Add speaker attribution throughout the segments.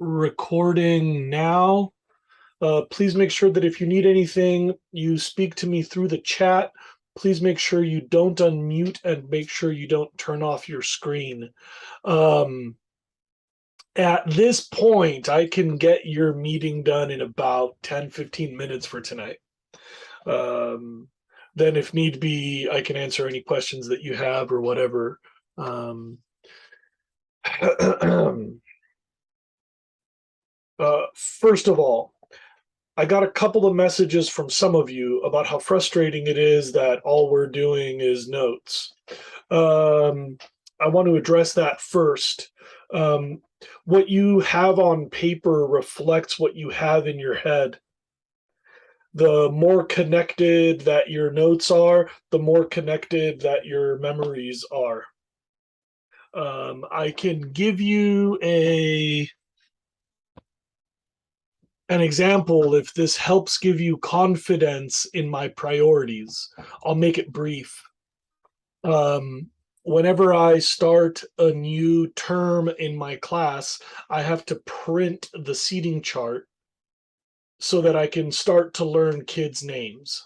Speaker 1: recording now. Please make sure that if you need anything, you speak to me through the chat. Please make sure you don't unmute and make sure you don't turn off your screen. Um, at this point, I can get your meeting done in about 10-15 minutes for tonight. Um, then, if need be, I can answer any questions that you have or whatever. Um, First of all, I got a couple of messages from some of you about how frustrating it is that all we're doing is notes. Um, I want to address that first. Um, what you have on paper reflects what you have in your head. The more connected that your notes are, the more connected that your memories are. I can give you an example if this helps give you confidence in my priorities. I'll make it brief. Whenever I start a new term in my class, I have to print the seating chart so that I can start to learn kids' names.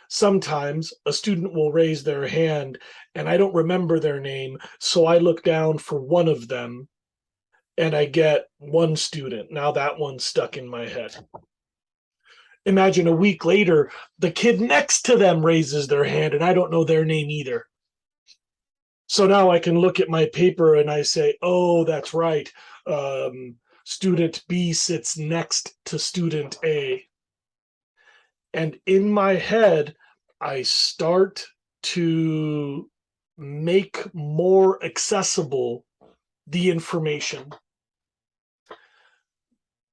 Speaker 1: Sometimes a student will raise their hand and I don't remember their name, so I look down for one of them and I get one student. Now that one's stuck in my head. Imagine a week later, the kid next to them raises their hand and I don't know their name either. So now I can look at my paper and I say, oh, that's right. Student B sits next to student A. And in my head, I start to make more accessible the information.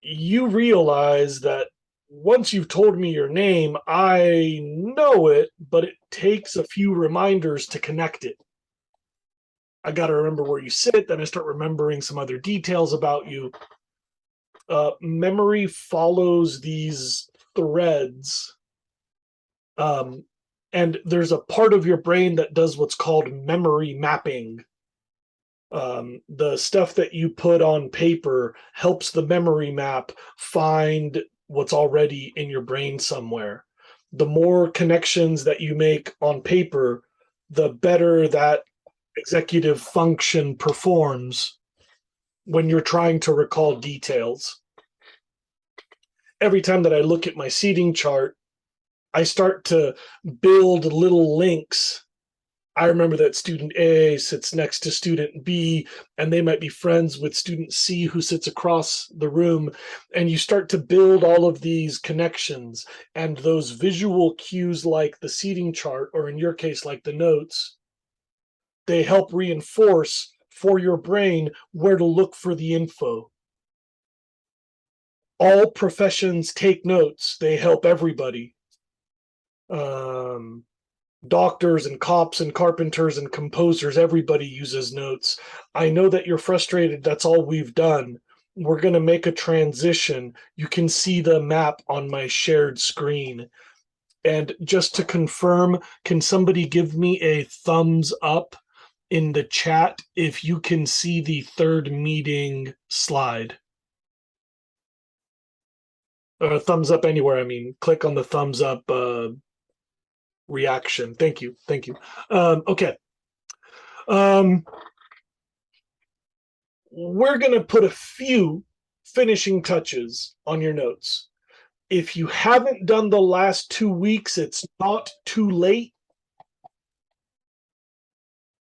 Speaker 1: You realize that once you've told me your name, I know it, but it takes a few reminders to connect it. I got to remember where you sit, then I start remembering some other details about you. Memory follows these threads, and there's a part of your brain that does what's called memory mapping. The stuff that you put on paper helps the memory map find what's already in your brain somewhere. The more connections that you make on paper, the better that executive function performs when you're trying to recall details. Every time that I look at my seating chart, I start to build little links. I remember that student A sits next to student B, and they might be friends with student C who sits across the room. And you start to build all of these connections, and those visual cues, like the seating chart, or in your case, like the notes, they help reinforce for your brain where to look for the info. All professions take notes, they help everybody. Um, Doctors and cops and carpenters and composers, everybody uses notes. I know that you're frustrated. That's all we've done. We're going to make a transition. You can see the map on my shared screen. And just to confirm, can somebody give me a thumbs up in the chat if you can see the third meeting slide? Or thumbs up anywhere. I mean, click on the thumbs up reaction. Thank you. Thank you. Okay. We're going to put a few finishing touches on your notes. If you haven't done the last 2 weeks, it's not too late.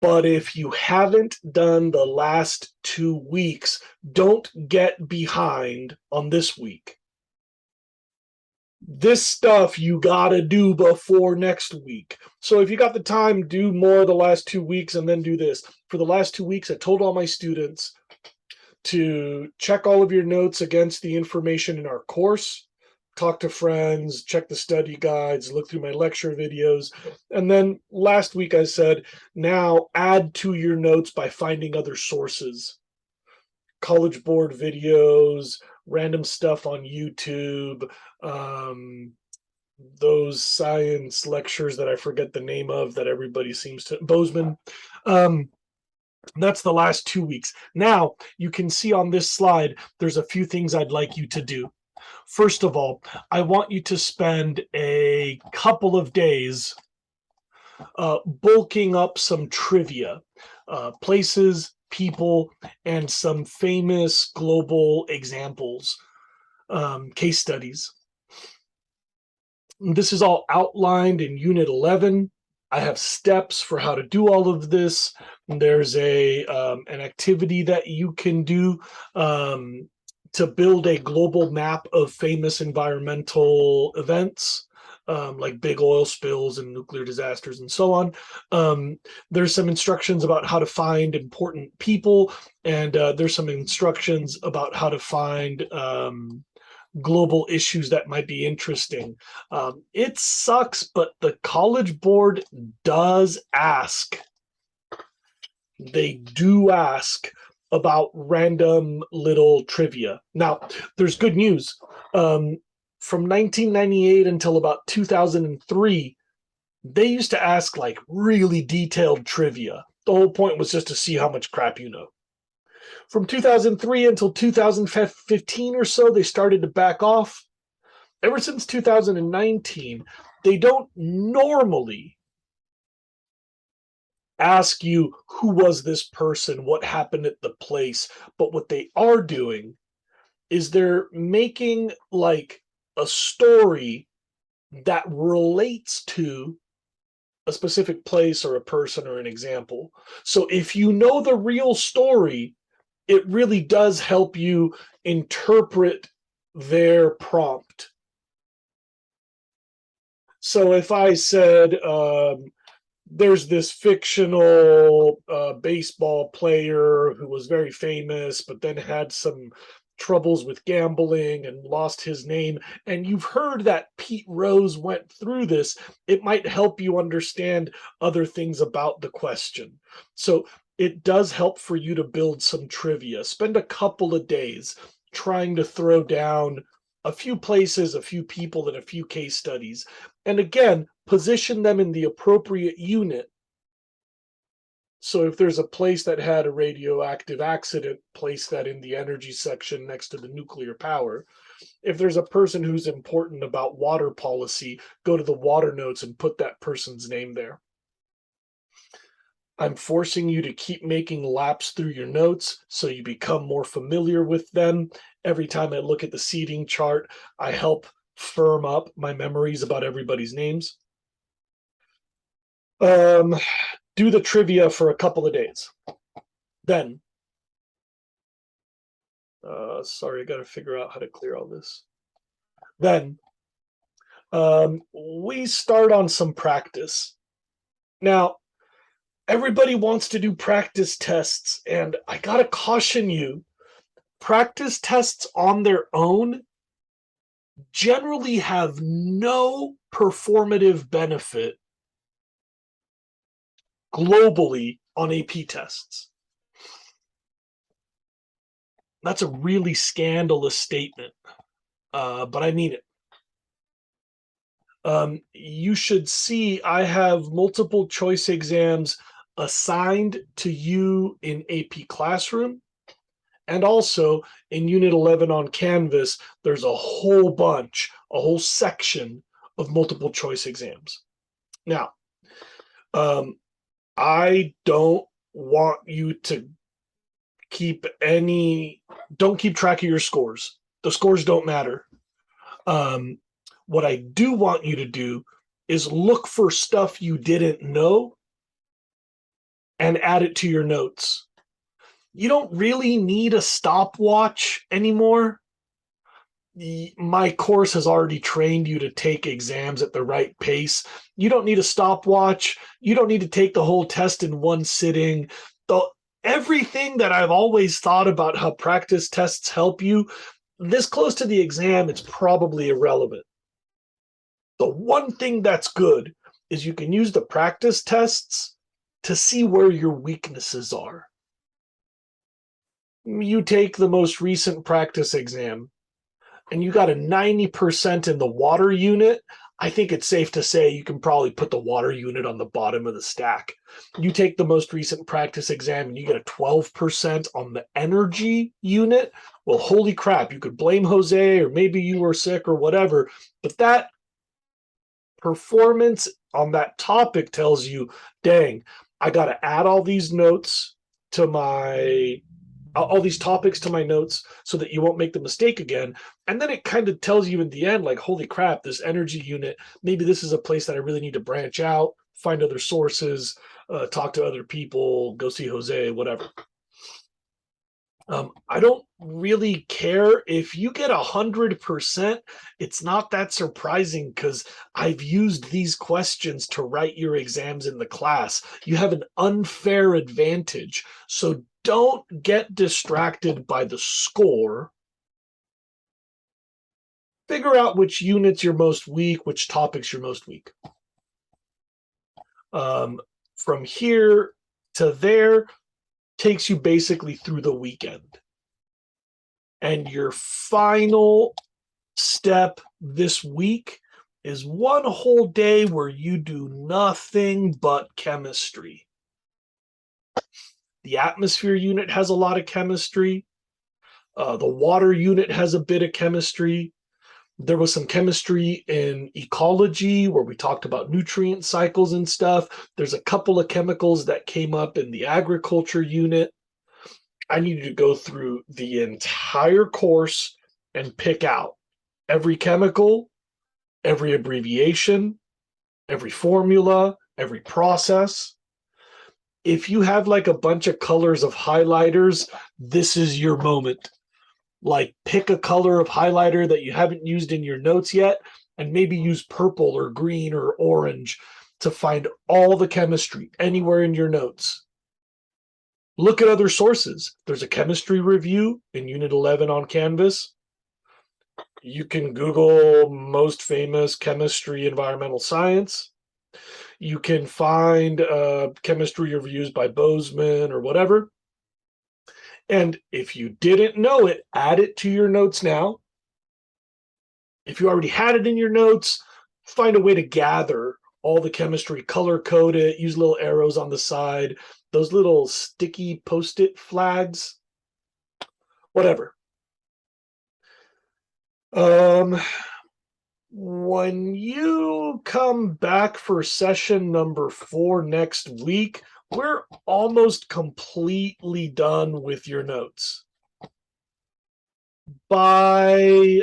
Speaker 1: But if you haven't done the last 2 weeks, don't get behind on this week. This stuff you gotta do before next week. So if you got the time, do more of the last 2 weeks and then do this. For the last 2 weeks, I told all my students to check all of your notes against the information in our course, talk to friends, check the study guides, look through my lecture videos. And then last week I said, now add to your notes by finding other sources. College Board videos, random stuff on YouTube, those science lectures that I forget the name of that everybody seems to, Bozeman. That's the last 2 weeks. Now, you can see on this slide, there's a few things I'd like you to do. First of all, I want you to spend a couple of days bulking up some trivia, places, people, and some famous global examples, case studies. This is all outlined in Unit 11. I have steps for how to do all of this. There's an activity that you can do to build a global map of famous environmental events, like big oil spills and nuclear disasters and so on. There's some instructions about how to find important people, and there's some instructions about how to find global issues that might be interesting. It sucks, but the College Board does ask. They do ask about random little trivia. Now, there's good news. From 1998 until about 2003, they used to ask like really detailed trivia. The whole point was just to see how much crap you know. From 2003 until 2015 or so, they started to back off. Ever since 2019, they don't normally ask you who was this person, what happened at the place. But what they are doing is they're making like a story that relates to a specific place or a person or an example. So if you know the real story, it really does help you interpret their prompt. So if I said, there's this fictional baseball player who was very famous, but then had some troubles with gambling and lost his name, and you've heard that Pete Rose went through this, it might help you understand other things about the question. So it does help for you to build some trivia. Spend a couple of days trying to throw down a few places, a few people, and a few case studies. And again, position them in the appropriate unit. So if there's a place that had a radioactive accident, place that in the energy section next to the nuclear power. If there's a person who's important about water policy, go to the water notes and put that person's name there. I'm forcing you to keep making laps through your notes so you become more familiar with them. Every time I look at the seating chart, I help firm up my memories about everybody's names. Do the trivia for a couple of days. Then, sorry, I got to figure out how to clear all this. Then, we start on some practice. Now, everybody wants to do practice tests, and I got to caution you, practice tests on their own generally have no performative benefit globally on AP tests. That's a really scandalous statement, but I mean it. You should see I have multiple choice exams assigned to you in AP Classroom. And also in Unit 11 on Canvas, there's a whole bunch, a whole section of multiple choice exams. Now, I don't want you to don't keep track of your scores. The scores don't matter. What I do want you to do is look for stuff you didn't know and add it to your notes. You don't really need a stopwatch anymore. My course has already trained you to take exams at the right pace. You don't need a stopwatch. You don't need to take the whole test in one sitting. Everything that I've always thought about how practice tests help you, this close to the exam, it's probably irrelevant. The one thing that's good is you can use the practice tests to see where your weaknesses are. You take the most recent practice exam and you got a 90% in the water unit. I think it's safe to say you can probably put the water unit on the bottom of the stack. You take the most recent practice exam and you get a 12% on the energy unit. Well, holy crap, you could blame Jose, or maybe you were sick or whatever, but that performance on that topic tells you, dang, I got to add all these notes to my all these topics to my notes so that you won't make the mistake again. And then it kind of tells you in the end, like, holy crap, this energy unit, maybe this is a place that I really need to branch out, find other sources, talk to other people, go see Jose, whatever. I don't really care if you get 100%. It's not that surprising because I've used these questions to write your exams in the class. You have an unfair advantage. So don't get distracted by the score. Figure out which units you're most weak, which topics you're most weak. From here to there takes you basically through the weekend. And your final step this week is one whole day where you do nothing but chemistry. The atmosphere unit has a lot of chemistry. The water unit has a bit of chemistry. There was some chemistry in ecology where we talked about nutrient cycles and stuff. There's a couple of chemicals that came up in the agriculture unit. I need you to go through the entire course and pick out every chemical, every abbreviation, every formula, every process. If you have like a bunch of colors of highlighters, this is your moment. Like, pick a color of highlighter that you haven't used in your notes yet, and maybe use purple or green or orange to find all the chemistry anywhere in your notes. Look at other sources. There's a chemistry review in Unit 11 on Canvas. You can Google most famous chemistry environmental science. You can find chemistry reviews by Bozeman or whatever. And if you didn't know it, add it to your notes now. If you already had it in your notes, find a way to gather all the chemistry, color code it, use little arrows on the side, those little sticky Post-it flags, whatever. When you come back for session number 4 next week, we're almost completely done with your notes. By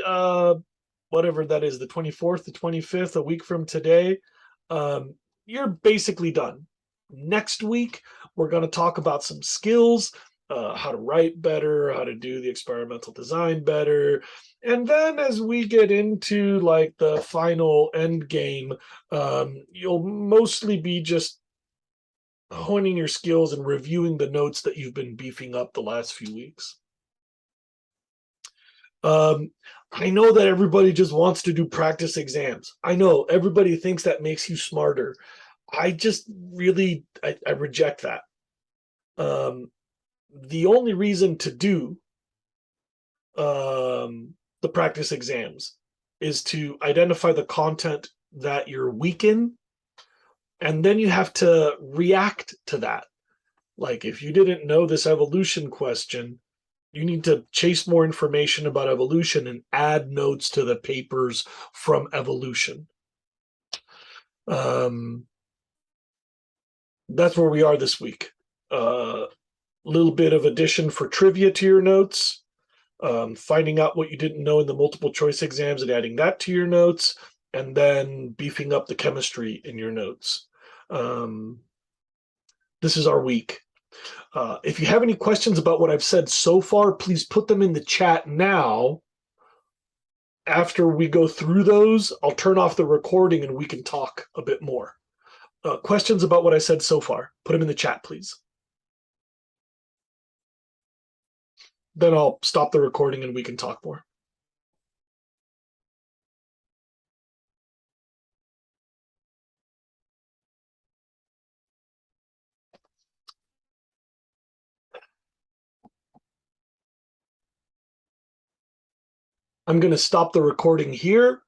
Speaker 1: whatever that is, the 24th, the 25th, a week from today, you're basically done. Next week, we're going to talk about some skills, how to write better, how to do the experimental design better. And then as we get into like the final end game, you'll mostly be just honing your skills and reviewing the notes that you've been beefing up the last few weeks. I know that everybody just wants to do practice exams. I know everybody thinks that makes you smarter. I just really, I reject that. The only reason to do the practice exams is to identify the content that you're weak in, and then you have to react to that. Like, if you didn't know this evolution question, you need to chase more information about evolution and add notes to the papers from evolution. That's where we are this week. Little bit of addition for trivia to your notes, finding out what you didn't know in the multiple choice exams and adding that to your notes, and then beefing up the chemistry in your notes. This is our week. If you have any questions about what I've said so far, please put them in the chat now. After we go through those, I'll turn off the recording and we can talk a bit more. Questions about what I said so far, put them in the chat, please. Then I'll stop the recording and we can talk more. I'm going to stop the recording here.